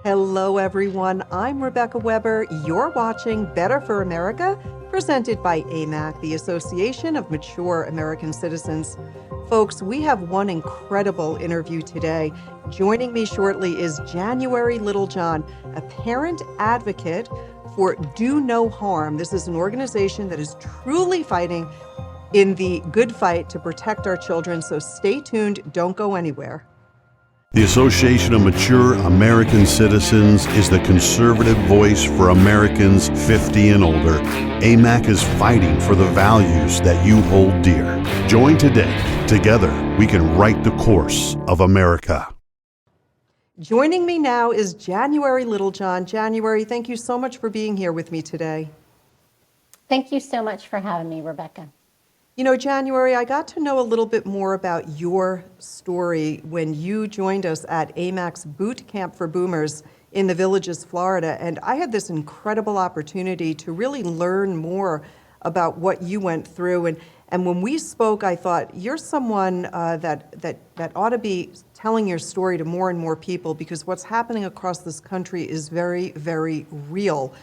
Hello, everyone. I'm Rebecca Weber. You're watching Better for America, presented by AMAC, the Association of Mature American Citizens. Folks, we have one incredible interview today. Joining me shortly is January Littlejohn, a parent advocate for Do No Harm. This is an organization that is truly fighting in the good fight to protect our children, so stay tuned. Don't go anywhere. The Association of Mature American Citizens is the conservative voice for Americans 50 and older. AMAC is fighting for the values that you hold dear. Join today. Together, we can write the course of America. Joining me now is January Littlejohn. January, thank you so much for being here with me today. Thank you so much for having me, Rebecca. You know, January, I got to know a little bit more about your story when you joined us at AMAC's Boot Camp for Boomers in the Villages, Florida, and I had this incredible opportunity to really learn more about what you went through. And when we spoke, I thought, you're someone that ought to be telling your story to more and more people, because what's happening across this country is very, very real.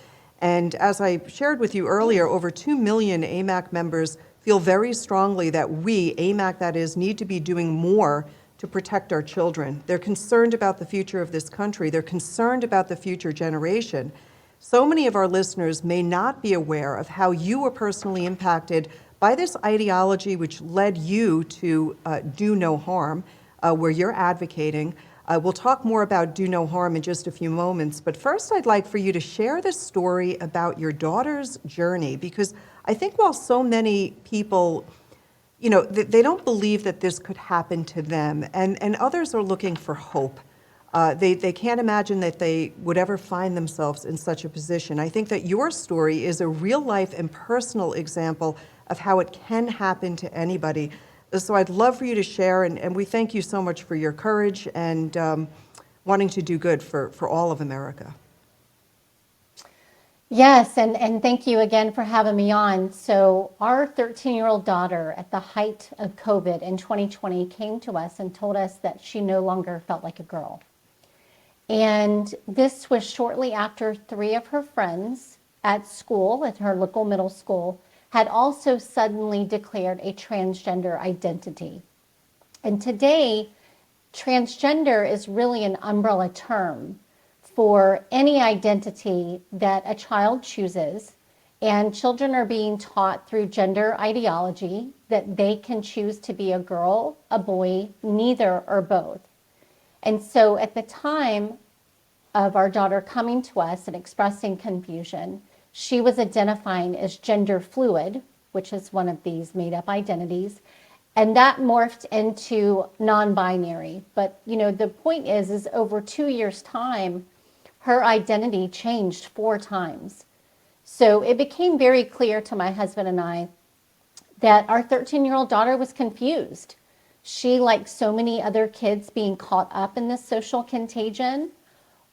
And as I shared with you earlier, over 2 million AMAC members feel very strongly that we, AMAC that is, need to be doing more to protect our children. They're concerned about the future of this country. They're concerned about the future generation. So many of our listeners may not be aware of how you were personally impacted by this ideology which led you to Do No Harm, where you're advocating. We'll talk more about Do No Harm in just a few moments, but first I'd like for you to share the story about your daughter's journey, because I think while so many people, you know, they don't believe that this could happen to them, and others are looking for hope. They can't imagine that they would ever find themselves in such a position. I think that your story is a real life and personal example of how it can happen to anybody. So I'd love for you to share, and we thank you so much for your courage and wanting to do good for all of America. Yes, and thank you again for having me on. So our 13-year-old daughter at the height of COVID in 2020 came to us and told us that she no longer felt like a girl. And this was shortly after 3 of her friends at school, at her local middle school, had also suddenly declared a transgender identity. And today, transgender is really an umbrella term for any identity that a child chooses, and children are being taught through gender ideology that they can choose to be a girl, a boy, neither or both. And so at the time of our daughter coming to us and expressing confusion, she was identifying as gender fluid, which is one of these made-up identities, and that morphed into non-binary. But you know, the point is over 2 years' time, her identity changed 4 times. So it became very clear to my husband and I that our 13-year-old daughter was confused. She, like so many other kids being caught up in this social contagion,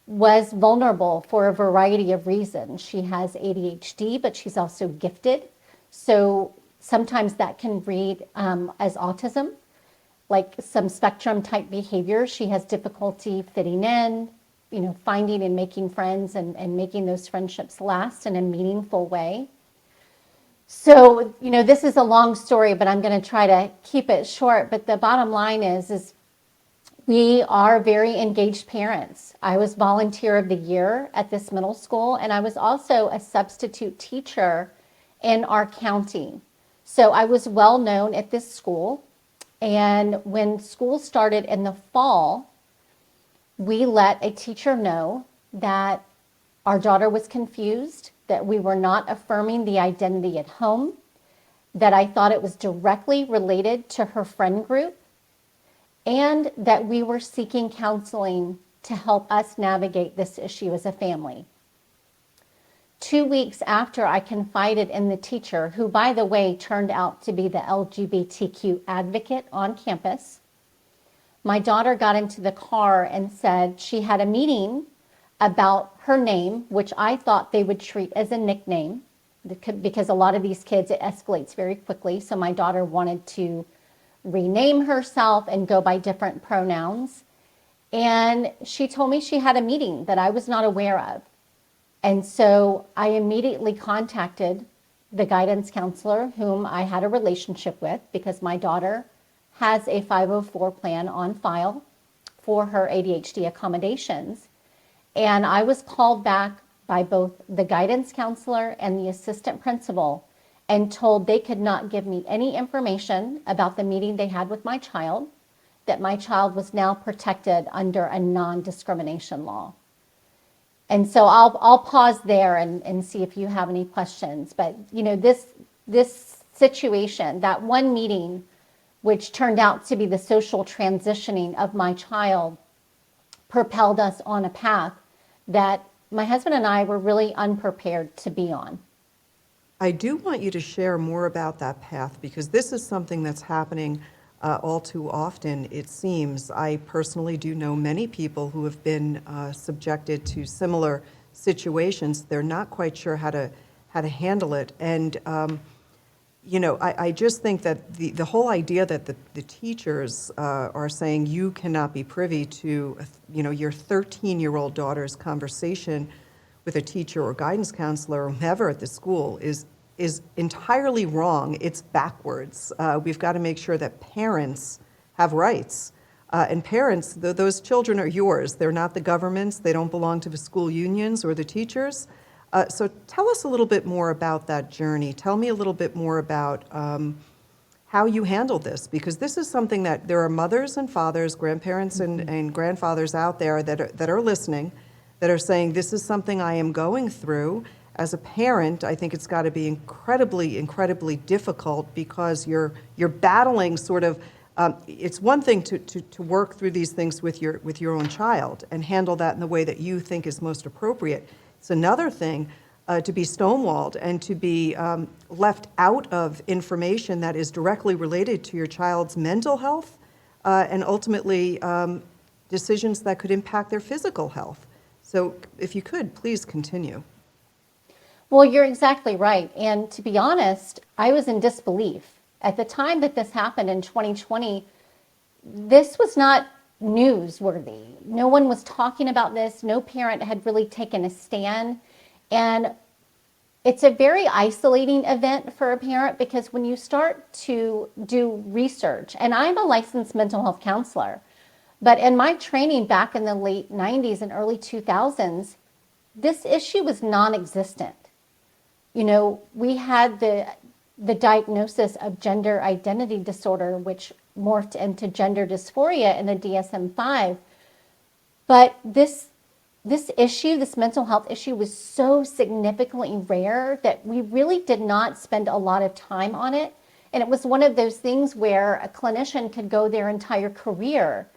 was vulnerable for a variety of reasons. She has ADHD, but she's also gifted. So sometimes that can read as autism, like some spectrum type behavior. She has difficulty fitting in, you know, finding and making friends and making those friendships last in a meaningful way. So, you know, this is a long story, but I'm going to try to keep it short. But the bottom line is we are very engaged parents. I was volunteer of the year at this middle school, and I was also a substitute teacher in our county. So I was well known at this school. And when school started in the fall, we let a teacher know that our daughter was confused, that we were not affirming the identity at home, that I thought it was directly related to her friend group, and that we were seeking counseling to help us navigate this issue as a family. 2 weeks after I confided in the teacher, who, by the way, turned out to be the LGBTQ advocate on campus, my daughter got into the car and said she had a meeting about her name, which I thought they would treat as a nickname, because a lot of these kids, it escalates very quickly. So my daughter wanted to rename herself and go by different pronouns. And she told me she had a meeting that I was not aware of. And so I immediately contacted the guidance counselor whom I had a relationship with, because my daughter has a 504 plan on file for her ADHD accommodations. And I was called back by both the guidance counselor and the assistant principal and told they could not give me any information about the meeting they had with my child, that my child was now protected under a non-discrimination law. And so I'll pause there and see if you have any questions. But you know, this situation, that one meeting, which turned out to be the social transitioning of my child, propelled us on a path that my husband and I were really unprepared to be on. I do want you to share more about that path, because this is something that's happening all too often, it seems. I personally do know many people who have been subjected to similar situations. They're not quite sure how to handle it. And you know, I just think that the whole idea that the teachers are saying you cannot be privy to, you know, your 13-year-old daughter's conversation with a teacher or guidance counselor or whomever at the school is entirely wrong. It's backwards. We've got to make sure that parents have rights. And parents, those children are yours. They're not the government's. They don't belong to the school unions or the teachers. So tell us a little bit more about that journey. Tell me a little bit more about how you handle this, because this is something that there are mothers and fathers, grandparents and grandfathers out there that are listening, that are saying, this is something I am going through. As a parent, I think it's got to be incredibly, incredibly difficult, because you're battling sort of, it's one thing to work through these things with your own child and handle that in the way that you think is most appropriate. It's another thing to be stonewalled and to be left out of information that is directly related to your child's mental health and ultimately decisions that could impact their physical health. So if you could, please continue. Well, you're exactly right. And to be honest, I was in disbelief. At the time that this happened in 2020, this was not newsworthy. No one was talking about this. No parent had really taken a stand. And it's a very isolating event for a parent, because when you start to do research, and I'm a licensed mental health counselor, but in my training back in the late 90s and early 2000s, this issue was non-existent. You know, we had the diagnosis of gender identity disorder, which morphed into gender dysphoria in the DSM-5. But this issue, this mental health issue, was so significantly rare that we really did not spend a lot of time on it. And it was one of those things where a clinician could go their entire career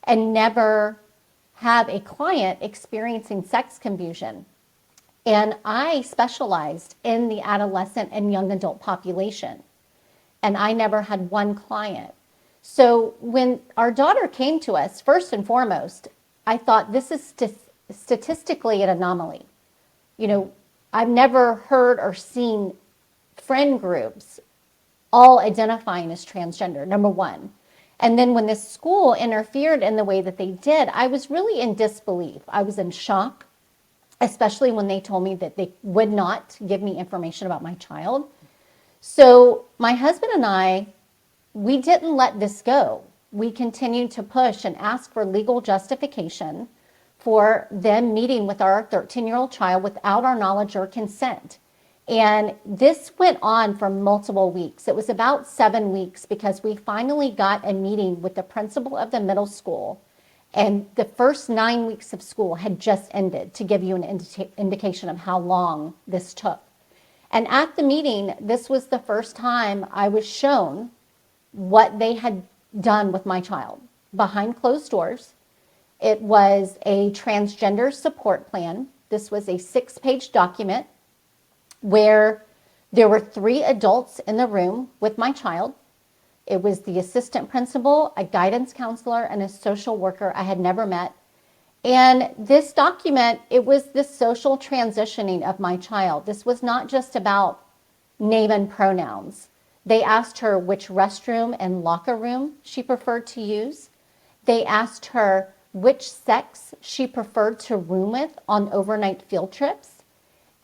and never have a client experiencing sex confusion. And I specialized in the adolescent and young adult population, and I never had one client. So when our daughter came to us, first and foremost, I thought, this is statistically an anomaly. You know, I've never heard or seen friend groups all identifying as transgender, number one. And then when this school interfered in the way that they did, I was really in disbelief. I was in shock, especially when they told me that they would not give me information about my child. So my husband and I, we didn't let this go. We continued to push and ask for legal justification for them meeting with our 13-year-old child without our knowledge or consent. And this went on for multiple weeks. It was about 7 weeks, because we finally got a meeting with the principal of the middle school. And the first 9 weeks of school had just ended, to give you an indication of how long this took. And at the meeting, this was the first time I was shown what they had done with my child behind closed doors. It was a transgender support plan. This was a 6-page document where there were 3 adults in the room with my child. It was the assistant principal, a guidance counselor, and a social worker I had never met. And this document, it was this social transitioning of my child. This was not just about name and pronouns. They asked her which restroom and locker room she preferred to use. They asked her which sex she preferred to room with on overnight field trips.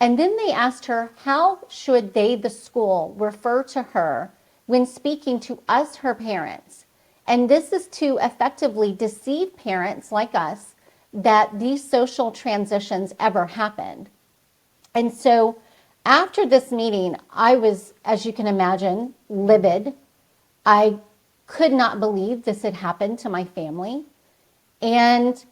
And then they asked her, how should they, the school, refer to her when speaking to us, her parents? And this is to effectively deceive parents like us that these social transitions ever happened. And so after this meeting, I was, as you can imagine, livid. I could not believe this had happened to my family. And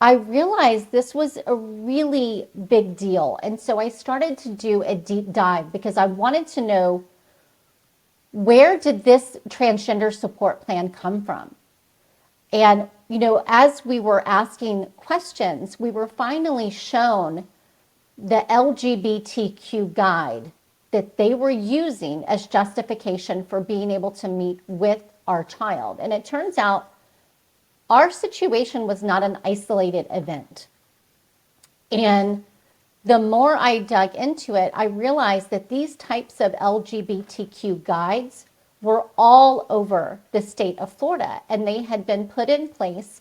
I realized this was a really big deal. And so I started to do a deep dive because I wanted to know, where did this transgender support plan come from? And, you know, as we were asking questions, we were finally shown the LGBTQ guide that they were using as justification for being able to meet with our child. And it turns out our situation was not an isolated event. And the more I dug into it, I realized that these types of LGBTQ guides were all over the state of Florida, and they had been put in place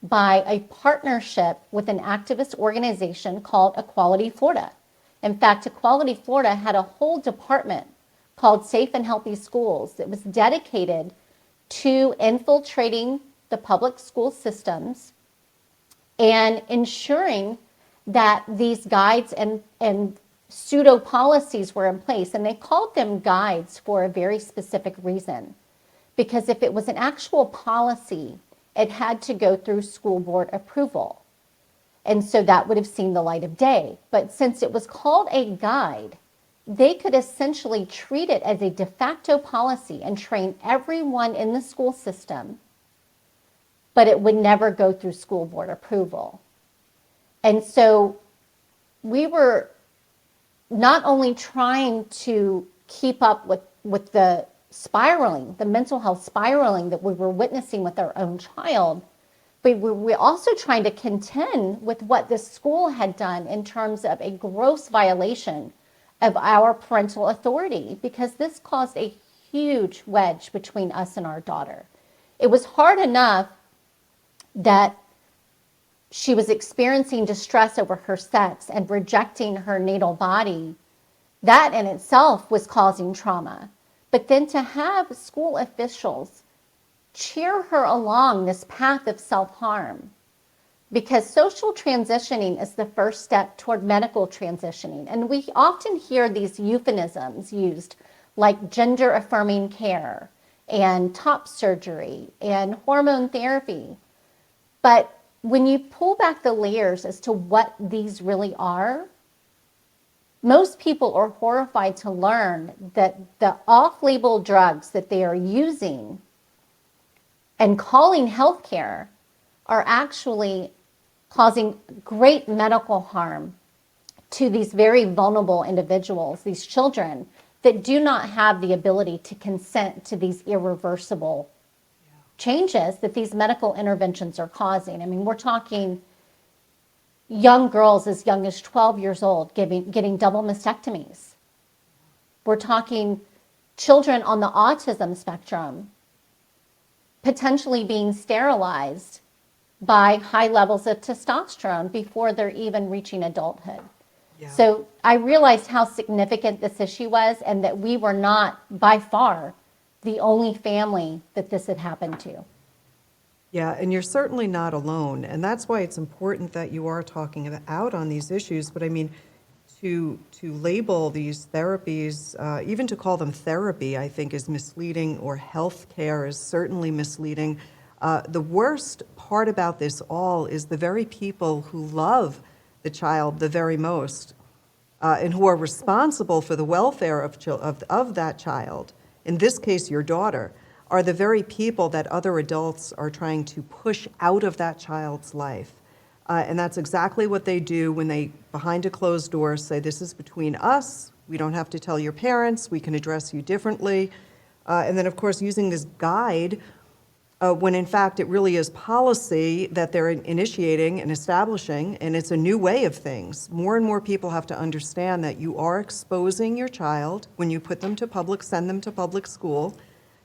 by a partnership with an activist organization called Equality Florida. In fact, Equality Florida had a whole department called Safe and Healthy Schools that was dedicated to infiltrating the public school systems and ensuring that these guides and pseudo policies were in place. And they called them guides for a very specific reason, because if it was an actual policy, it had to go through school board approval. And so that would have seen the light of day. But since it was called a guide, they could essentially treat it as a de facto policy and train everyone in the school system, but it would never go through school board approval. And so we were not only trying to keep up with the spiraling, the mental health spiraling that we were witnessing with our own child, but we were also trying to contend with what the school had done in terms of a gross violation of our parental authority, because this caused a huge wedge between us and our daughter. It was hard enough that she was experiencing distress over her sex and rejecting her natal body. That in itself was causing trauma. But then to have school officials cheer her along this path of self-harm, because social transitioning is the first step toward medical transitioning. And we often hear these euphemisms used like gender affirming care and top surgery and hormone therapy. But when you pull back the layers as to what these really are, most people are horrified to learn that the off-label drugs that they are using and calling healthcare are actually causing great medical harm to these very vulnerable individuals, these children that do not have the ability to consent to these irreversible changes that these medical interventions are causing. I mean, we're talking young girls as young as 12 years old getting double mastectomies. We're talking children on the autism spectrum potentially being sterilized by high levels of testosterone before they're even reaching adulthood. Yeah. So I realized how significant this issue was, and that we were not by far the only family that this had happened to. Yeah, and you're certainly not alone. And that's why it's important that you are talking out on these issues. But I mean, to label these therapies, even to call them therapy, I think is misleading, or health care is certainly misleading. The worst part about this all is the very people who love the child the very most, and who are responsible for the welfare of that child, in this case your daughter, are the very people that other adults are trying to push out of that child's life. And that's exactly what they do when they, behind a closed door, say, this is between us, we don't have to tell your parents, we can address you differently. And then, of course, using this guide, when in fact it really is policy that they're initiating and establishing, and it's a new way of things. More and more people have to understand that you are exposing your child when you put them to send them to public school.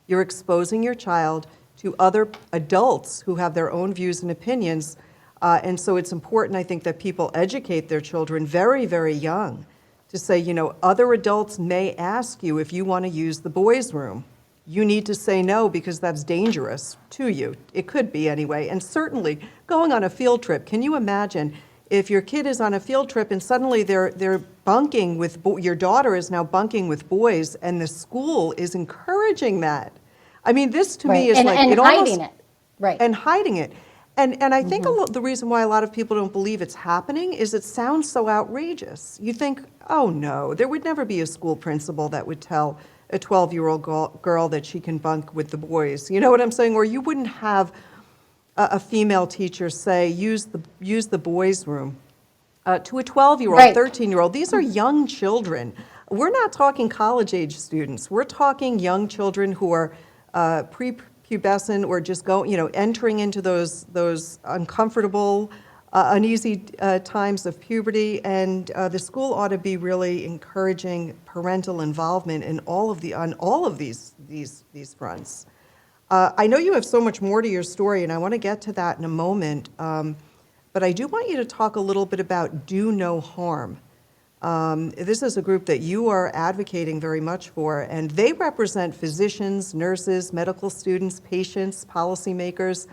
You're exposing your child to other adults who have their own views and opinions. And so it's important, I think, that people educate their children very, very young to say, you know, other adults may ask you if you want to use the boys' room. You need to say no because that's dangerous to you. It could be anyway. And certainly going on a field trip, can you imagine if your kid is on a field trip and suddenly they're bunking with, your daughter is now bunking with boys and the school is encouraging that? I mean, this to me is and, like and it hiding almost, it, right? and hiding it. And I think the reason why a lot of people don't believe it's happening is it sounds so outrageous. You think, oh no, there would never be a school principal that would tell a 12-year-old girl that she can bunk with the boys. You know what I'm saying? Or you wouldn't have a female teacher say, use the boys' room. To a 12-year-old, Right. 13-year-old, these are young children. We're not talking college-age students. We're talking young children who are prepubescent or just entering into those uncomfortable, uneasy times of puberty. And the school ought to be really encouraging parental involvement in on all of these fronts. I know you have so much more to your story, and I want to get to that in a moment. But I do want you to talk a little bit about Do No Harm. This is a group that you are advocating very much for, and they represent physicians, nurses, medical students, patients, policymakers.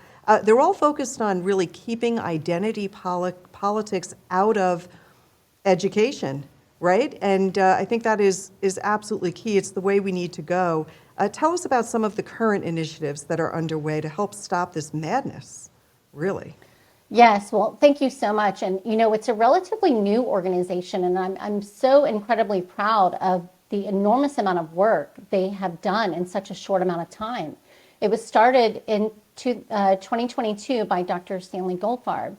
They're all focused on really keeping identity politics out of education, right? And I think that is absolutely key. It's the way we need to go. Tell us about some of the current initiatives that are underway to help stop this madness, really. Yes, well, thank you so much. And you know, it's a relatively new organization, and I'm so incredibly proud of the enormous amount of work they have done in such a short amount of time. It was started in 2022 by Dr. Stanley Goldfarb.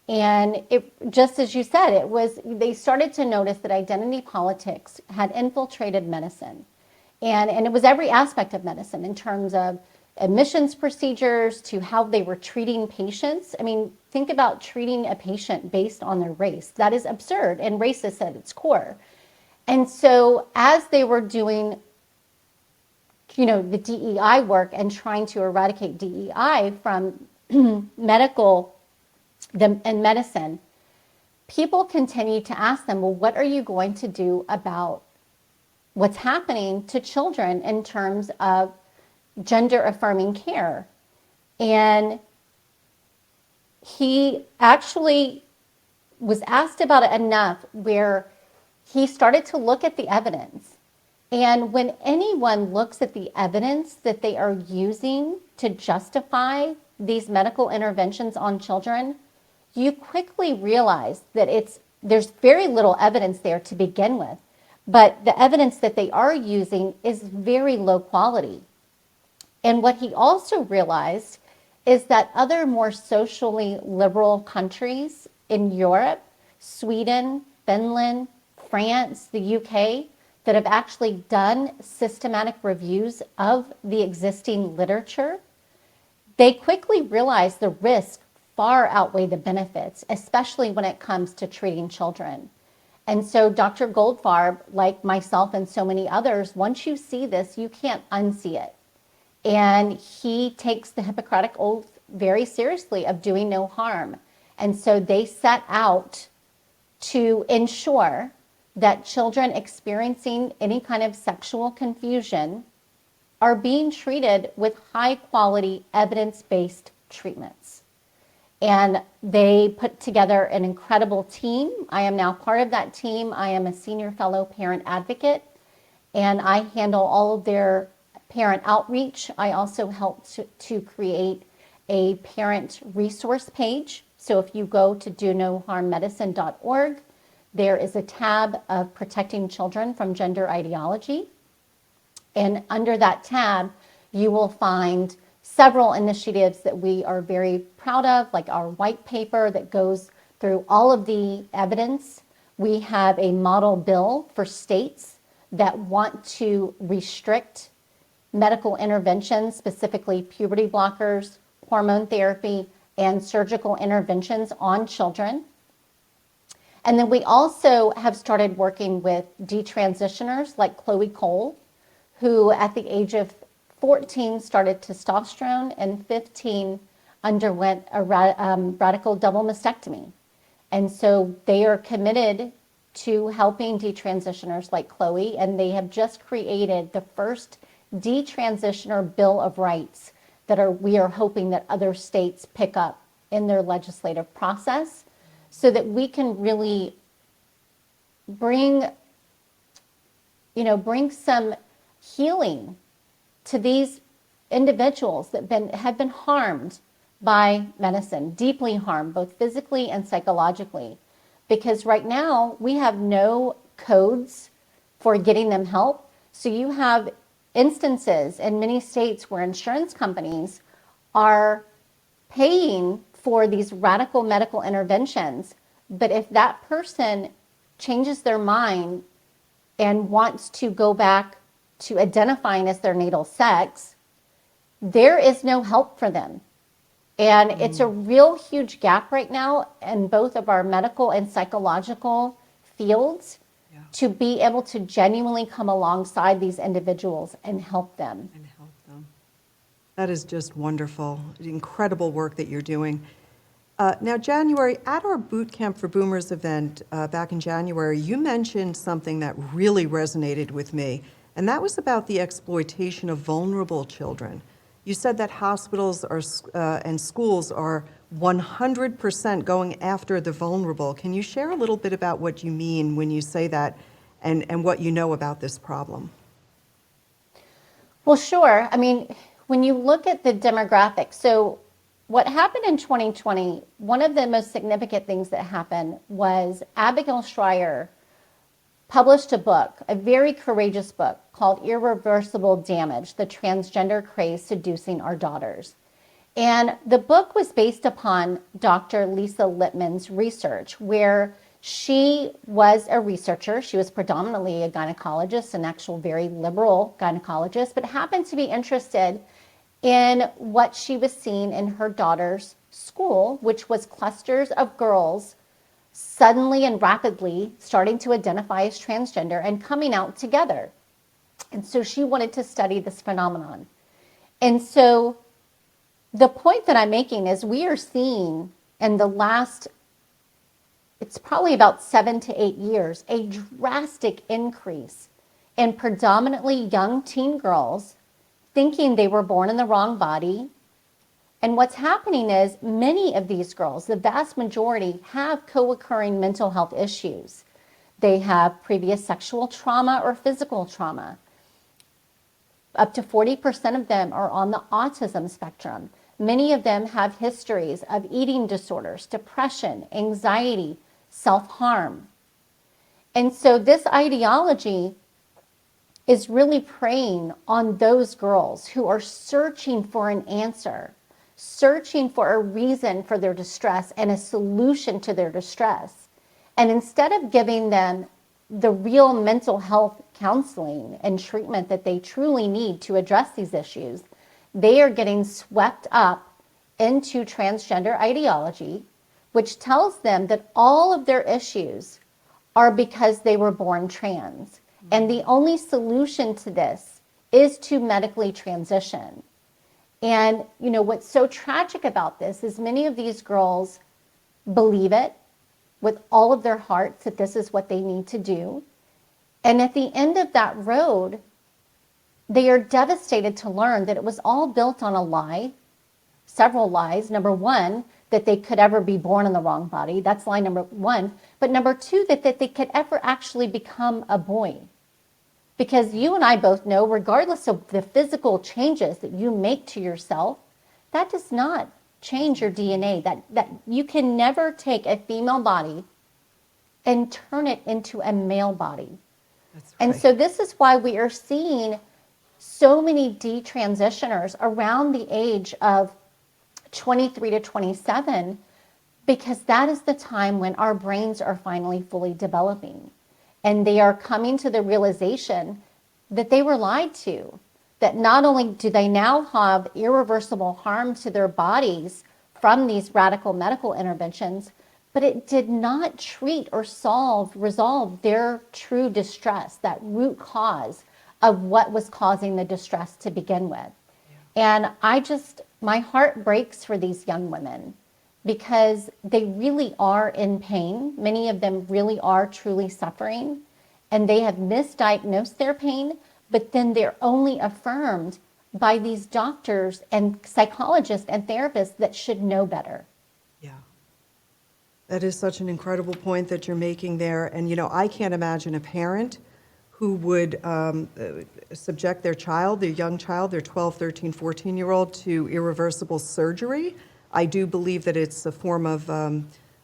And it, just as you said, they started to notice that identity politics had infiltrated medicine. And it was every aspect of medicine in terms of admissions procedures to how they were treating patients. I mean, think about treating a patient based on their race. That is absurd and racist at its core. And so as they were doing, you know, the DEI work and trying to eradicate DEI from medical and medicine, people continued to ask them, well, what are you going to do about what's happening to children in terms of gender affirming care? And he actually was asked about it enough where he started to look at the evidence. And when anyone looks at the evidence that they are using to justify these medical interventions on children, you quickly realize that there's very little evidence there to begin with. But the evidence that they are using is very low quality. And what he also realized is that other more socially liberal countries in Europe, Sweden, Finland, France, the UK, that have actually done systematic reviews of the existing literature, they quickly realized the risks far outweigh the benefits, especially when it comes to treating children. And so Dr. Goldfarb, like myself and so many others, once you see this, you can't unsee it. And he takes the Hippocratic Oath very seriously of doing no harm. And so they set out to ensure that children experiencing any kind of sexual confusion are being treated with high quality evidence-based treatments. And they put together an incredible team. I am now part of that team. I am a senior fellow parent advocate, and I handle all of their parent outreach. I also help to create a parent resource page. So if you go to donoharmmedicine.org, there is a tab of protecting children from gender ideology. And under that tab, you will find several initiatives that we are very proud of, like our white paper that goes through all of the evidence. We have a model bill for states that want to restrict medical interventions, specifically puberty blockers, hormone therapy, and surgical interventions on children. And then we also have started working with detransitioners like Chloe Cole, who at the age of 14 started testosterone, and 15 underwent a radical double mastectomy. And so they are committed to helping detransitioners like Chloe, and they have just created the first detransitioner Bill of Rights that we are hoping that other states pick up in their legislative process, so that we can really bring some healing to these individuals that have been harmed by medicine, deeply harmed, both physically and psychologically. Because right now we have no codes for getting them help. So you have instances in many states where insurance companies are paying for these radical medical interventions. But if that person changes their mind and wants to go back to identifying as their natal sex, there is no help for them. And it's a real huge gap right now in both of our medical and psychological fields to be able to genuinely come alongside these individuals and help them. That is just wonderful. Incredible work that you're doing. Now, January, at our Boot Camp for Boomers event back in January, you mentioned something that really resonated with me, and that was about the exploitation of vulnerable children. You said that hospitals and schools are 100% going after the vulnerable. Can you share a little bit about what you mean when you say that and what you know about this problem? Well, sure. I mean, when you look at the demographics, so what happened in 2020, one of the most significant things that happened was Abigail Schreier published a book, a very courageous book called Irreversible Damage, The Transgender Craze Seducing Our Daughters. And the book was based upon Dr. Lisa Lippman's research, where she was a researcher. She was predominantly a gynecologist, an actual very liberal gynecologist, but happened to be interested in what she was seeing in her daughter's school, which was clusters of girls suddenly and rapidly starting to identify as transgender and coming out together. And so she wanted to study this phenomenon. And so the point that I'm making is we are seeing in the last, it's probably about 7 to 8 years, a drastic increase in predominantly young teen girls thinking they were born in the wrong body. And what's happening is many of these girls, the vast majority, have co-occurring mental health issues. They have previous sexual trauma or physical trauma. Up to 40% of them are on the autism spectrum. Many of them have histories of eating disorders, depression, anxiety, self-harm. And so this ideology is really preying on those girls who are searching for an answer, searching for a reason for their distress and a solution to their distress. And instead of giving them the real mental health counseling and treatment that they truly need to address these issues, they are getting swept up into transgender ideology, which tells them that all of their issues are because they were born trans. And the only solution to this is to medically transition. And, you know, what's so tragic about this is many of these girls believe it with all of their hearts that this is what they need to do. And at the end of that road, they are devastated to learn that it was all built on a lie, several lies. Number one, that they could ever be born in the wrong body. That's lie number one. But number two, that they could ever actually become a boy. Because you and I both know, regardless of the physical changes that you make to yourself, that does not change your DNA. That you can never take a female body and turn it into a male body. That's right. And so this is why we are seeing so many detransitioners around the age of 23 to 27, because that is the time when our brains are finally fully developing. And they are coming to the realization that they were lied to, that not only do they now have irreversible harm to their bodies from these radical medical interventions, but it did not treat or resolve their true distress, that root cause of what was causing the distress to begin with. And my heart breaks for these young women because they really are in pain. Many of them really are truly suffering, and they have misdiagnosed their pain, but then they're only affirmed by these doctors and psychologists and therapists that should know better. Yeah. That is such an incredible point that you're making there. And, I can't imagine a parent who would subject their child, their young child, their 12, 13, 14-year-old to irreversible surgery. I do believe that it's a form of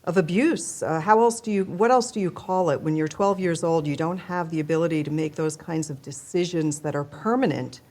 abuse. What else do you call it? When you're 12 years old, you don't have the ability to make those kinds of decisions that are permanent.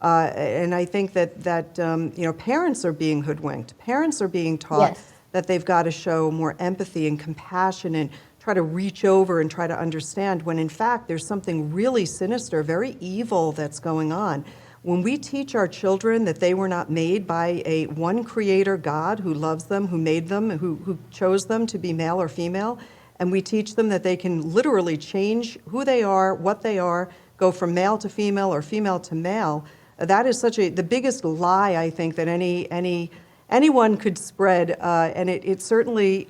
And I think that parents are being hoodwinked. Parents are being taught Yes. that they've got to show more empathy and compassion and try to reach over and try to understand, when in fact there's something really sinister, very evil that's going on. When we teach our children that they were not made by one creator, God, who loves them, who made them, who chose them to be male or female, and we teach them that they can literally change who they are, what they are, go from male to female or female to male, that is the biggest lie, I think, that anyone could spread, and it certainly,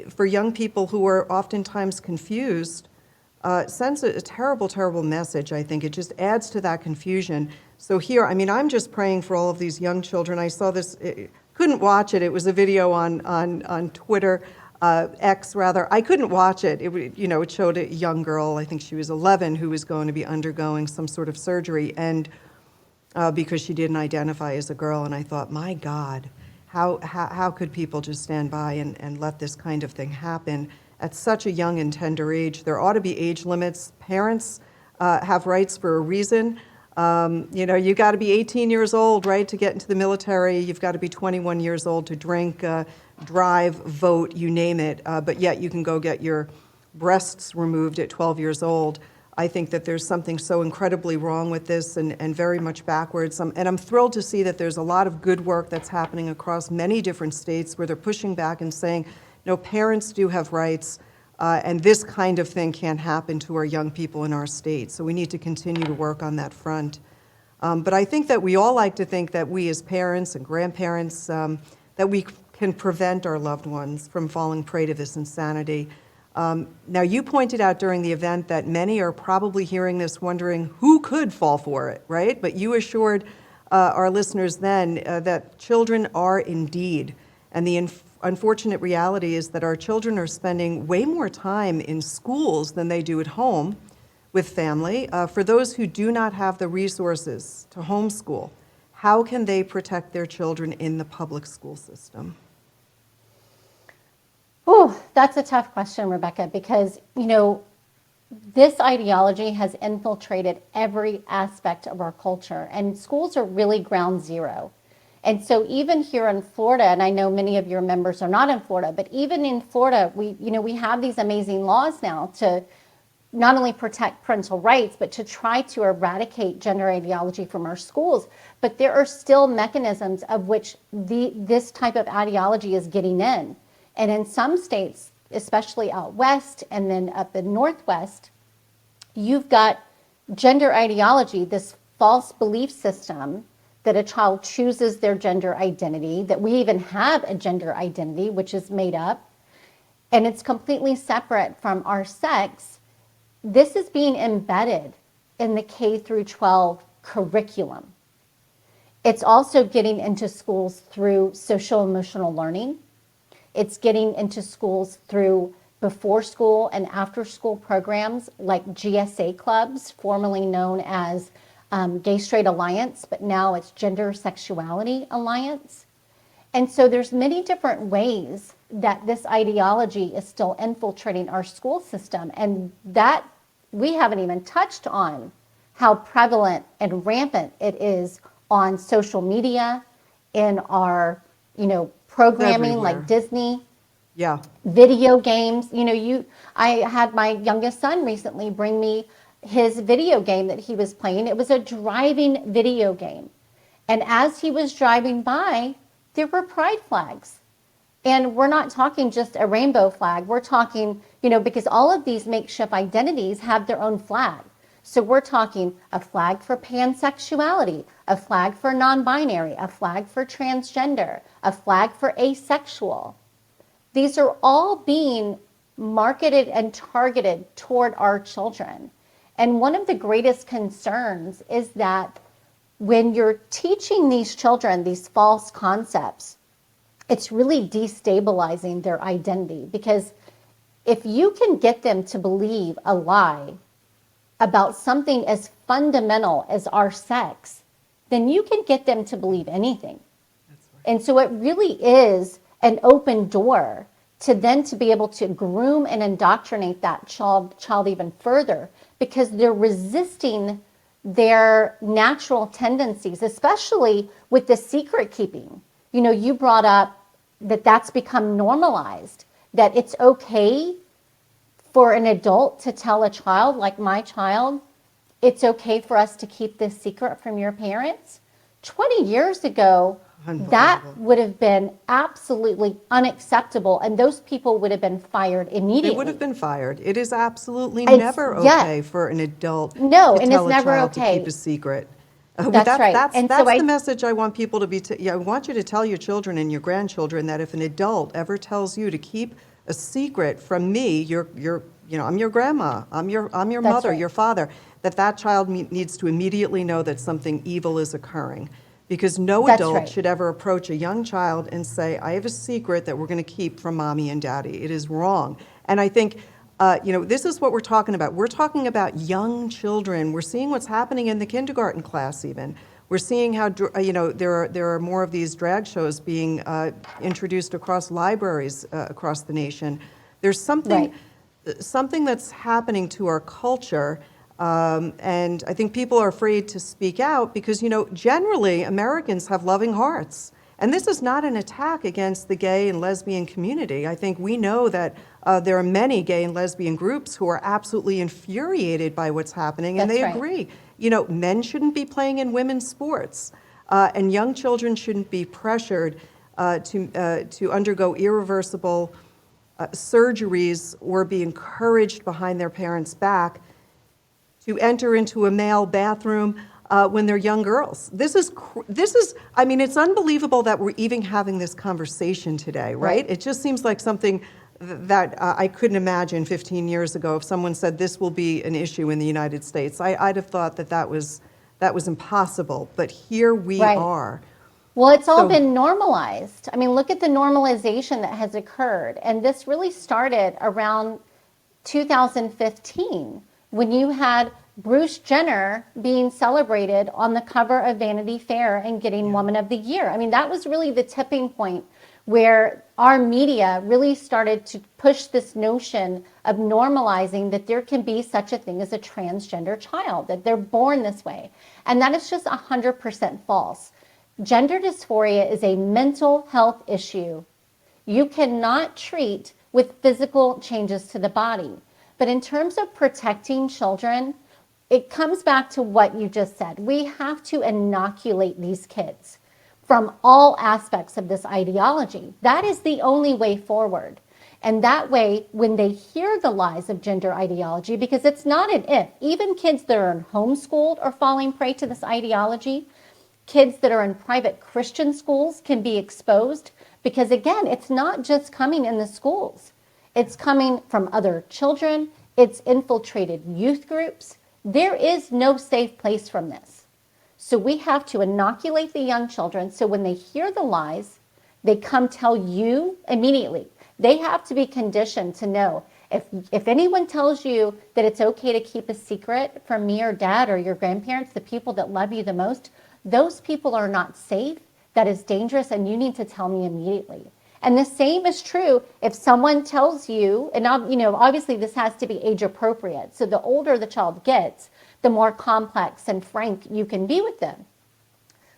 for young people who are oftentimes confused, sends a terrible, terrible message, I think. It just adds to that confusion. So here, I'm just praying for all of these young children. I saw this, couldn't watch it. It was a video on Twitter, X rather. I couldn't watch it. It showed a young girl, I think she was 11, who was going to be undergoing some sort of surgery, and because she didn't identify as a girl. And I thought, my God, how could people just stand by and let this kind of thing happen at such a young and tender age? There ought to be age limits. Parents have rights for a reason. You got to be 18 years old, right, to get into the military. You've got to be 21 years old to drink, drive, vote, you name it. But yet you can go get your breasts removed at 12 years old. I think that there's something so incredibly wrong with this and very much backwards. And I'm thrilled to see that there's a lot of good work that's happening across many different states where they're pushing back and saying, no, parents do have rights, and this kind of thing can't happen to our young people in our state. So we need to continue to work on that front. But I think that we all like to think that we as parents and grandparents, that we can prevent our loved ones from falling prey to this insanity. Now, you pointed out during the event that many are probably hearing this wondering who could fall for it, right? But you assured our listeners then that children are indeed. And the unfortunate reality is that our children are spending way more time in schools than they do at home with family. For those who do not have the resources to homeschool, how can they protect their children in the public school system? Oh, that's a tough question, Rebecca, because, this ideology has infiltrated every aspect of our culture, and schools are really ground zero. And so even here in Florida, and I know many of your members are not in Florida, but even in Florida, we have these amazing laws now to not only protect parental rights, but to try to eradicate gender ideology from our schools. But there are still mechanisms of which this type of ideology is getting in. And in some states, especially out west and then up the northwest, you've got gender ideology, this false belief system that a child chooses their gender identity, that we even have a gender identity, which is made up, and it's completely separate from our sex. This is being embedded in the K through 12 curriculum. It's also getting into schools through social emotional learning. It's getting into schools through before school and after school programs like GSA clubs, formerly known as Gay Straight Alliance, but now it's Gender Sexuality Alliance. And so there's many different ways that this ideology is still infiltrating our school system, and that we haven't even touched on how prevalent and rampant it is on social media, in our, programming like Disney, video games. I had my youngest son recently bring me his video game that he was playing. It was a driving video game. And as he was driving by, there were pride flags. And we're not talking just a rainbow flag. We're talking, because all of these makeshift identities have their own flag. So we're talking a flag for pansexuality, a flag for non-binary, a flag for transgender, a flag for asexual. These are all being marketed and targeted toward our children. And one of the greatest concerns is that when you're teaching these children these false concepts, it's really destabilizing their identity, because if you can get them to believe a lie about something as fundamental as our sex, then you can get them to believe anything. That's right. And so it really is an open door to then to be able to groom and indoctrinate that child even further, because they're resisting their natural tendencies, especially with the secret keeping. You know, you brought up that that's become normalized, that it's okay for an adult to tell a child, like my child, it's okay for us to keep this secret from your parents. 20 years ago, that would have been absolutely unacceptable, and those people would have been fired immediately. They would have been fired. It is absolutely never okay for an adult to tell a child to keep a secret. That's right. That's the message I want people to be. I want you to tell your children and your grandchildren that if an adult ever tells you to keep a secret from me, I'm your grandma, I'm your mother, right. your father, that child needs to immediately know that something evil is occurring. Because no adult should ever approach a young child and say, I have a secret that we're going to keep from mommy and daddy. It is wrong. And I think, this is what we're talking about. We're talking about young children. We're seeing what's happening in the kindergarten class even. We're seeing how, there are more of these drag shows being introduced across libraries across the nation. There's something that's happening to our culture. And I think people are afraid to speak out because, generally Americans have loving hearts. And this is not an attack against the gay and lesbian community. I think we know that there are many gay and lesbian groups who are absolutely infuriated by what's happening, and they agree. Men shouldn't be playing in women's sports, and young children shouldn't be pressured to undergo irreversible surgeries or be encouraged behind their parents' back to enter into a male bathroom when they're young girls. This is, it's unbelievable that we're even having this conversation today, right? It just seems like something that I couldn't imagine 15 years ago if someone said this will be an issue in the United States. I'd have thought that was impossible, but here we are. Well, it's all been normalized. Look at the normalization that has occurred. And this really started around 2015. When you had Bruce Jenner being celebrated on the cover of Vanity Fair and getting Woman of the Year. That was really the tipping point where our media really started to push this notion of normalizing that there can be such a thing as a transgender child, that they're born this way. And that is just 100% false. Gender dysphoria is a mental health issue. You cannot treat with physical changes to the body. But in terms of protecting children, it comes back to what you just said. We have to inoculate these kids from all aspects of this ideology. That is the only way forward. And that way, when they hear the lies of gender ideology, because it's not an if, even kids that are homeschooled are falling prey to this ideology. Kids that are in private Christian schools can be exposed because, again, it's not just coming in the schools. It's coming from other children. It's infiltrated youth groups. There is no safe place from this. So we have to inoculate the young children so when they hear the lies, they come tell you immediately. They have to be conditioned to know if anyone tells you that it's okay to keep a secret from me or dad or your grandparents, the people that love you the most, those people are not safe, that is dangerous, and you need to tell me immediately. And the same is true if someone tells you, and obviously this has to be age appropriate. So the older the child gets, the more complex and frank you can be with them.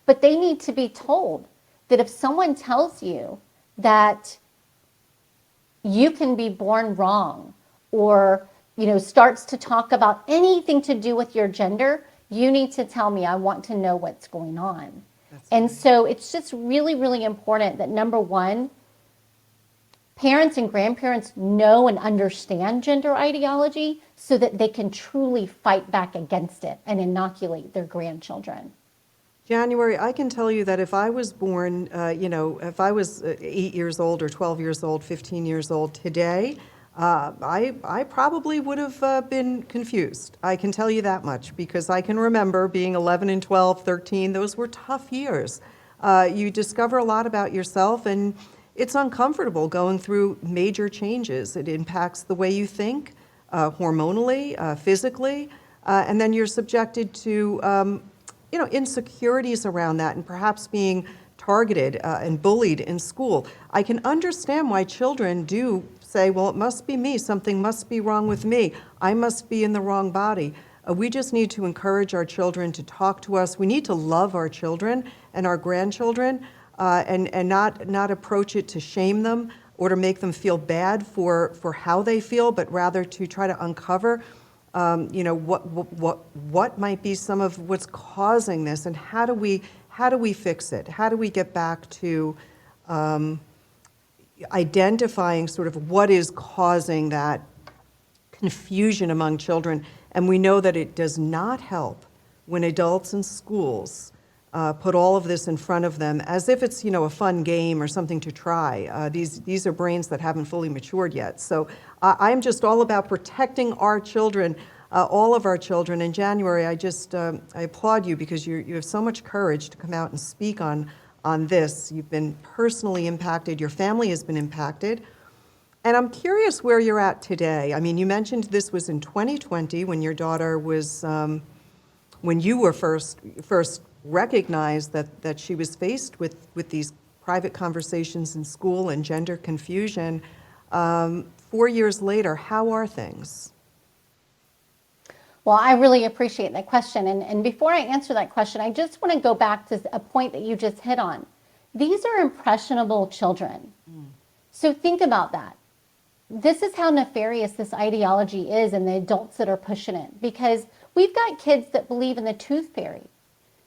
But they need to be told that if someone tells you that you can be born wrong or, starts to talk about anything to do with your gender, you need to tell me. I want to know what's going on. And so it's just really, really important that, number one, parents and grandparents know and understand gender ideology so that they can truly fight back against it and inoculate their grandchildren. January, I can tell you that if I was born, if I was 8 years old or 12 years old, 15 years old today, I probably would have been confused. I can tell you that much because I can remember being 11 and 12, 13. Those were tough years. You discover a lot about yourself, and it's uncomfortable going through major changes. It impacts the way you think, hormonally, physically, and then you're subjected to insecurities around that and perhaps being targeted and bullied in school. I can understand why children do say, well, it must be me. Something must be wrong with me. I must be in the wrong body. We just need to encourage our children to talk to us. We need to love our children and our grandchildren and not approach it to shame them or to make them feel bad for how they feel, but rather to try to uncover what might be some of what's causing this, and how do we fix it? How do we get back to identifying sort of what is causing that confusion among children? And we know that it does not help when adults in schools put all of this in front of them as if it's a fun game or something to try. These are brains that haven't fully matured yet. So I'm just all about protecting our children, all of our children. In January, I applaud you because you have so much courage to come out and speak on this. You've been personally impacted. Your family has been impacted. And I'm curious where you're at today. I mean, you mentioned this was in 2020 when your daughter was, when you were first recognized that she was faced with these private conversations in school and gender confusion. 4 years later, how are things? Well, I really appreciate that question. And before I answer that question, I just want to go back to a point that you just hit on. These are impressionable children. So think about that. This is how nefarious this ideology is and the adults that are pushing it. Because we've got kids that believe in the tooth fairy.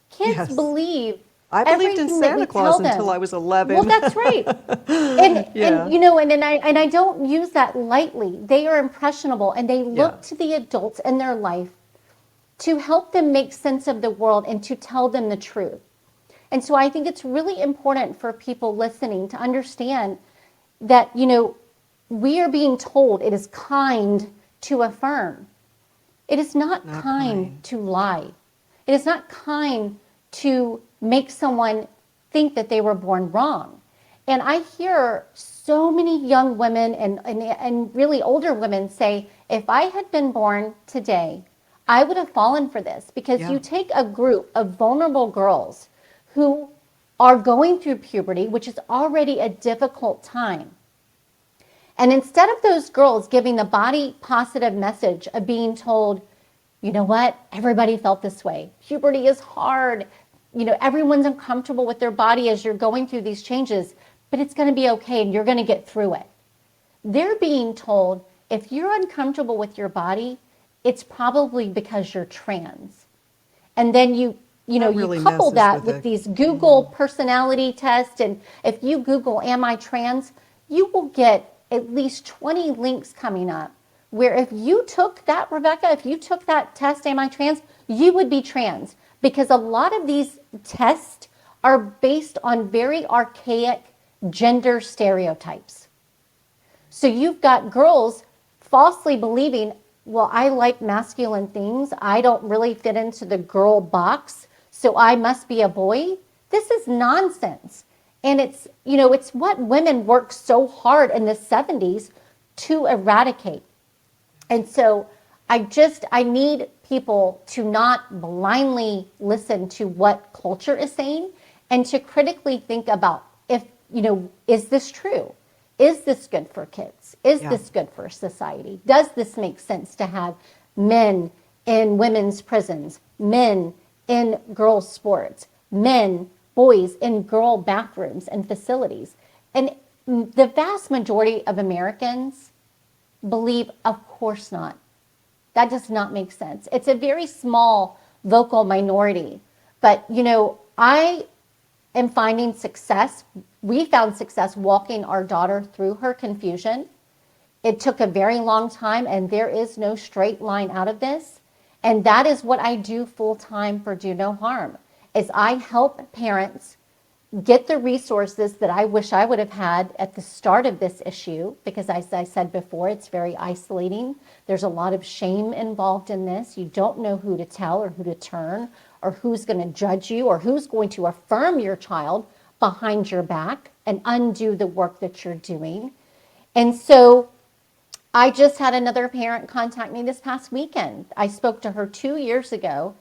Kids Yes. believe I believed in Santa Claus until I was 11. Well, that's right. And I don't use that lightly. They are impressionable, and they look to the adults in their life to help them make sense of the world and to tell them the truth. And so I think it's really important for people listening to understand that, we are being told it is kind to affirm. It is not kind to lie. It is not kind to make someone think that they were born wrong. And I hear so many young women and really older women say, if I had been born today, I would have fallen for this. Because you take a group of vulnerable girls who are going through puberty, which is already a difficult time. And instead of those girls giving the body positive message of being told, you know what, everybody felt this way. Puberty is hard. Everyone's uncomfortable with their body as you're going through these changes, but it's going to be okay and you're going to get through it. They're being told, if you're uncomfortable with your body, it's probably because you're trans. And then you couple that with these Google personality tests, and if you Google, am I trans, you will get at least 20 links coming up where if you took that, Rebecca, if you took that test, am I trans, you would be trans. Because a lot of these tests are based on very archaic gender stereotypes. So you've got girls falsely believing, well, I like masculine things. I don't really fit into the girl box, so I must be a boy. This is nonsense. And it's what women worked so hard in the 70s to eradicate. And so I need people to not blindly listen to what culture is saying and to critically think about is this true? Is this good for kids? Is this good for society? Does this make sense to have men in women's prisons, men in girls' sports, boys in girl bathrooms and facilities? And the vast majority of Americans believe, of course not. That does not make sense. It's a very small vocal minority. But, I am finding success We found success walking our daughter through her confusion. It took a very long time, and there is no straight line out of this. And that is what I do full time for Do No Harm, is I help parents get the resources that I wish I would have had at the start of this issue, because as I said before, it's very isolating. There's a lot of shame involved in this. You don't know who to tell or who to turn or who's going to judge you or who's going to affirm your child behind your back and undo the work that you're doing. And so I just had another parent contact me this past weekend. I spoke to her 2 years ago,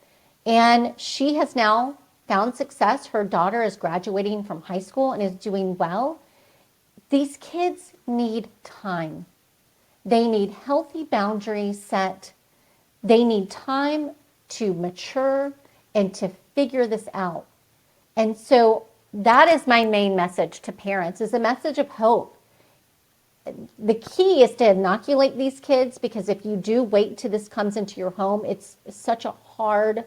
and she has now found success. Her daughter is graduating from high school and is doing well. These kids need time. They need healthy boundaries set. They need time to mature and to figure this out. And so that is my main message to parents, is a message of hope. The key is to inoculate these kids, because if you do wait till this comes into your home, it's such a hard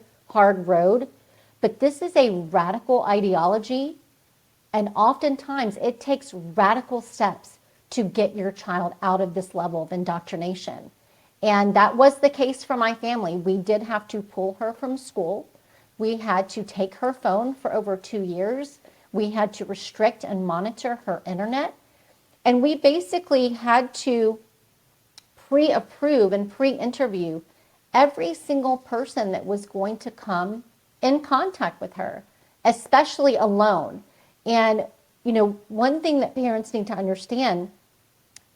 road. But this is a radical ideology, and oftentimes it takes radical steps to get your child out of this level of indoctrination. And that was the case for my family. We did have to pull her from school. We had to take her phone for over 2 years. We had to restrict and monitor her internet. And we basically had to pre-approve and pre-interview every single person that was going to come in contact with her, especially alone. And, one thing that parents need to understand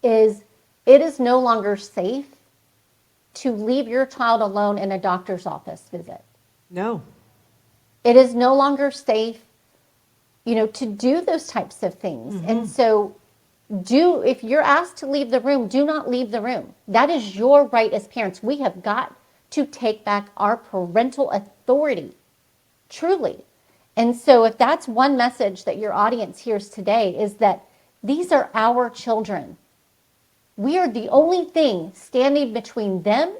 is it is no longer safe to leave your child alone in a doctor's office visit. No. It is no longer safe, to do those types of things. Mm-hmm. And so if you're asked to leave the room, do not leave the room. That is your right as parents. We have got to take back our parental authority, truly. And so if that's one message that your audience hears today, is that these are our children. We are the only thing standing between them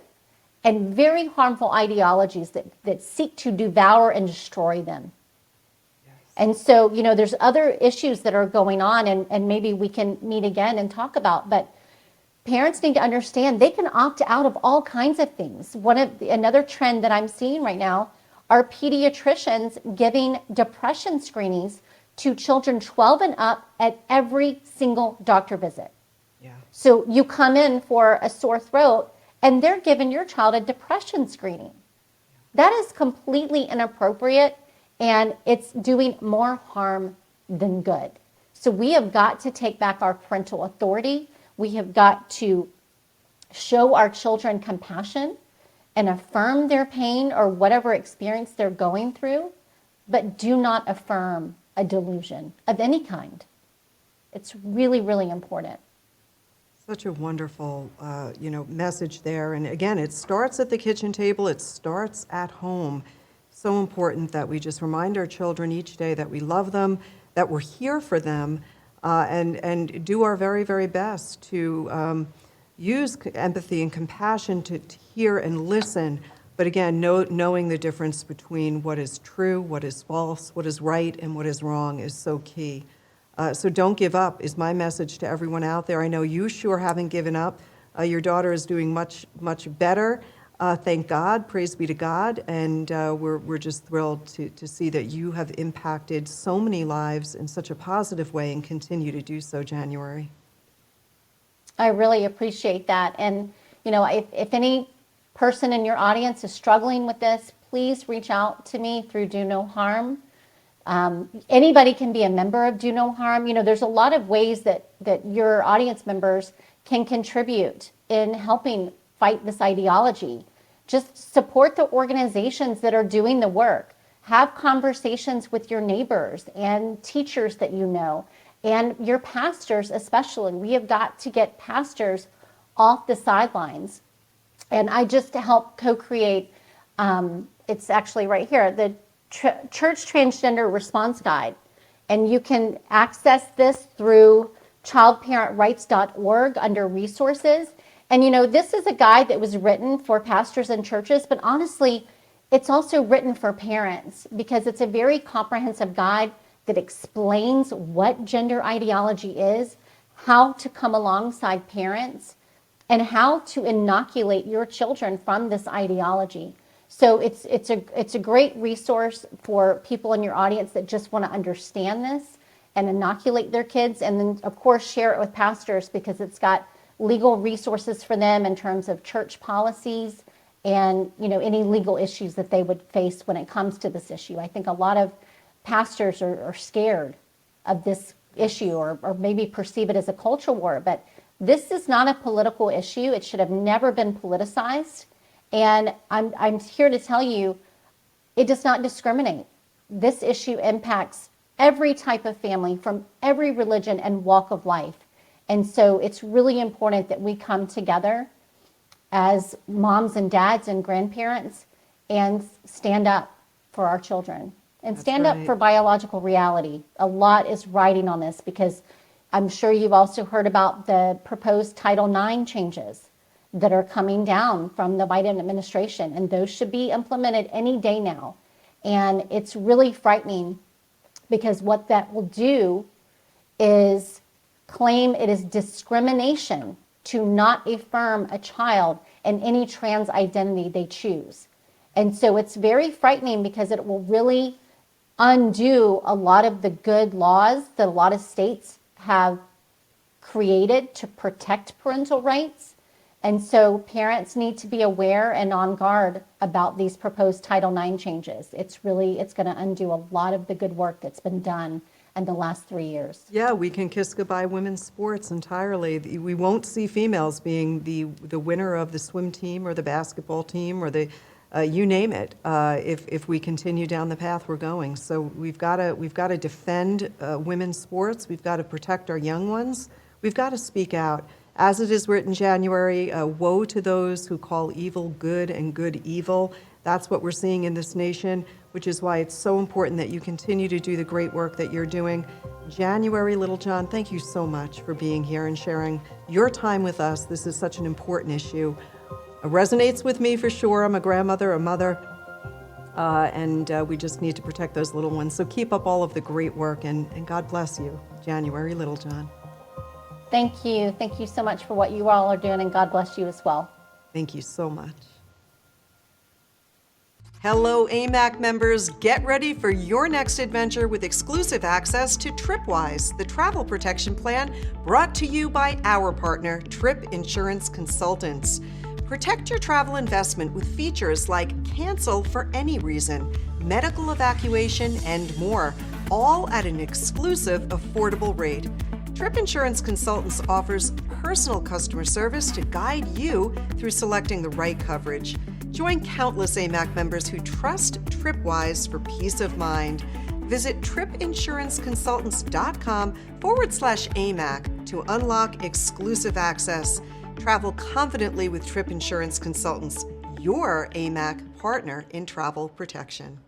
and very harmful ideologies that seek to devour and destroy them. And so, there's other issues that are going on, and maybe we can meet again and talk about, but parents need to understand they can opt out of all kinds of things. Another trend that I'm seeing right now are pediatricians giving depression screenings to children 12 and up at every single doctor visit. Yeah. So you come in for a sore throat, and they're giving your child a depression screening. That is completely inappropriate. And it's doing more harm than good. So we have got to take back our parental authority. We have got to show our children compassion and affirm their pain or whatever experience they're going through, but do not affirm a delusion of any kind. It's really, really important. Such a wonderful, message there. And again, it starts at the kitchen table. It starts at home. So important that we just remind our children each day that we love them, that we're here for them, and do our very, very best to use empathy and compassion to hear and listen. But again, knowing the difference between what is true, what is false, what is right, and what is wrong is so key. So don't give up is my message to everyone out there. I know you sure haven't given up. Your daughter is doing much, much better. Thank God, praise be to God, and we're just thrilled to see that you have impacted so many lives in such a positive way and continue to do so, January. I really appreciate that. And, if any person in your audience is struggling with this, please reach out to me through Do No Harm. Anybody can be a member of Do No Harm. There's a lot of ways that your audience members can contribute in helping fight this ideology. Just support the organizations that are doing the work. Have conversations with your neighbors and teachers that you know, and your pastors especially. We have got to get pastors off the sidelines. And I just help co-create, it's actually right here, the Church Transgender Response Guide. And you can access this through childparentrights.org under resources. And this is a guide that was written for pastors and churches, but honestly, it's also written for parents because it's a very comprehensive guide that explains what gender ideology is, how to come alongside parents, and how to inoculate your children from this ideology. So it's a great resource for people in your audience that just want to understand this and inoculate their kids, and then of course share it with pastors, because it's got legal resources for them in terms of church policies and any legal issues that they would face when it comes to this issue. I think a lot of pastors are scared of this issue, or maybe perceive it as a culture war, but this is not a political issue. It should have never been politicized. And I'm here to tell you, it does not discriminate. This issue impacts every type of family from every religion and walk of life. And so it's really important that we come together as moms and dads and grandparents and stand up for our children and stand up for biological reality. A lot is riding on this, because I'm sure you've also heard about the proposed Title IX changes that are coming down from the Biden administration, and those should be implemented any day now. And it's really frightening, because what that will do is claim it is discrimination to not affirm a child in any trans identity they choose. And so it's very frightening, because it will really undo a lot of the good laws that a lot of states have created to protect parental rights. And so parents need to be aware and on guard about these proposed Title IX changes. It's going to undo a lot of the good work that's been done in the last 3 years. Yeah, we can kiss goodbye women's sports entirely. We won't see females being the winner of the swim team or the basketball team or the you name it, if we continue down the path we're going. So we've got to defend women's sports. We've got to protect our young ones. We've got to speak out. As it is written, January, woe to those who call evil good and good evil. That's what we're seeing in this nation, which is why it's so important that you continue to do the great work that you're doing. January Littlejohn, thank you so much for being here and sharing your time with us. This is such an important issue. It resonates with me for sure. I'm a grandmother, a mother, and we just need to protect those little ones. So keep up all of the great work, and God bless you, January Littlejohn. Thank you. Thank you so much for what you all are doing, and God bless you as well. Thank you so much. Hello, AMAC members. Get ready for your next adventure with exclusive access to TripWise, the travel protection plan brought to you by our partner, Trip Insurance Consultants. Protect your travel investment with features like cancel for any reason, medical evacuation, and more, all at an exclusive, affordable rate. Trip Insurance Consultants offers personal customer service to guide you through selecting the right coverage. Join countless AMAC members who trust TripWise for peace of mind. Visit tripinsuranceconsultants.com/AMAC to unlock exclusive access. Travel confidently with Trip Insurance Consultants, your AMAC partner in travel protection.